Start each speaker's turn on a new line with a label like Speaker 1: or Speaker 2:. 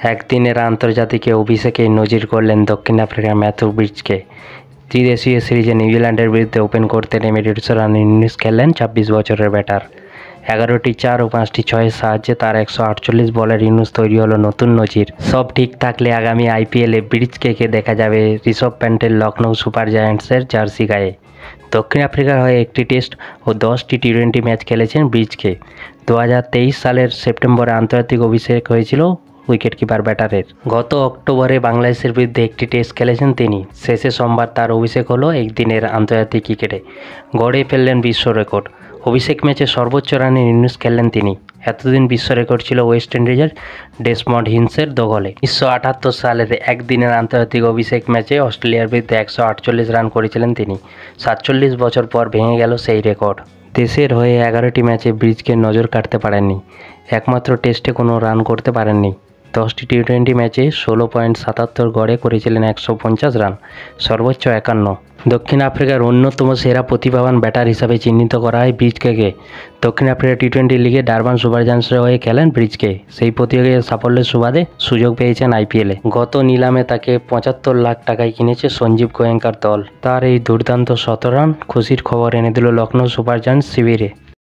Speaker 1: একদিনের আন্তর্জাতিকে অভিষেকেই নজির গড়লেন দক্ষিণ আফ্রিকার ম্যাথু ব্রিজকে। ত্রিদেশীয় সিরিজে নিউজিল্যান্ডের বিরুদ্ধে ওপেন করতে নেমে 150 রানের ইনিংস খেললেন 26 বছরের ব্যাটার। 11টি 4 ও 5টি 6-এর সাহায্যে তার 148 বলের ইনিংস তৈরি হলো নতুন নজির। সব ঠিক থাকলে আগামী আইপিএলে ব্রিজকে দেখা যাবে ঋষভ প্যান্টের লখনৌ সুপার জায়ান্টসের জার্সি গায়ে। দক্ষিণ আফ্রিকার হয়ে একটি টেস্ট ও 10টি টি-20 ম্যাচ খেলেছেন ব্রিজকে। 2023 সালের সেপ্টেম্বরে আন্তর্জাতিক অভিষেক হয়েছিল উইকেটকিপার ব্যাটারের। গত অক্টোবরে বাংলাদেশের বিরুদ্ধে একটি টেস্ট খেলেছেন তিনি। শেষে সোমবার তার অভিষেক হলো একদিনের আন্তর্জাতিক ক্রিকেটে। গড়ে ফেললেন বিশ্ব রেকর্ড। অভিষেক ম্যাচে সর্বোচ্চ রানের ইনিংস খেললেন তিনি। এতদিন বিশ্ব রেকর্ড ছিল ওয়েস্ট ইন্ডিজের ডেসমন্ড হিন্সের দখলে। 1978 সালের একদিনের আন্তর্জাতিক অভিষেক ম্যাচে অস্ট্রেলিয়ার বিরুদ্ধে 148 রান করেছিলেন তিনি। 47 বছর পর ভেঙে গেল সেই রেকর্ড। দেশের হয়ে 11টি ম্যাচে ব্রিজকে নজর কাটতে পারেননি। একমাত্র টেস্টে কোনো রান করতে পারেননি। 10টি টি-20 ম্যাচে 16.77 গড়ে করেছিলেন 150 রান, সর্বোচ্চ 51। দক্ষিণ আফ্রিকার অন্যতম সেরা প্রতিভাবান ব্যাটার হিসাবে চিহ্নিত করা হয় ব্রিজকে। দক্ষিণ আফ্রিকা টি-20 লিগে ডারবান সুপার জায়ান্টসের হয়ে খেলেন ব্রিজকে। সেই প্রতিযোগিতার সাফল্যের সুবাদে সুযোগ পেয়েছেন আইপিএলে। গত নিলামে তাকে 75 লাখ টাকায় কিনেছে সঞ্জীব গোয়েঙ্কার দল। তার এই দুর্দান্ত 17 রান খুশির খবর এনে দিল লখনৌ সুপার জায়ান্টস শিবিরে।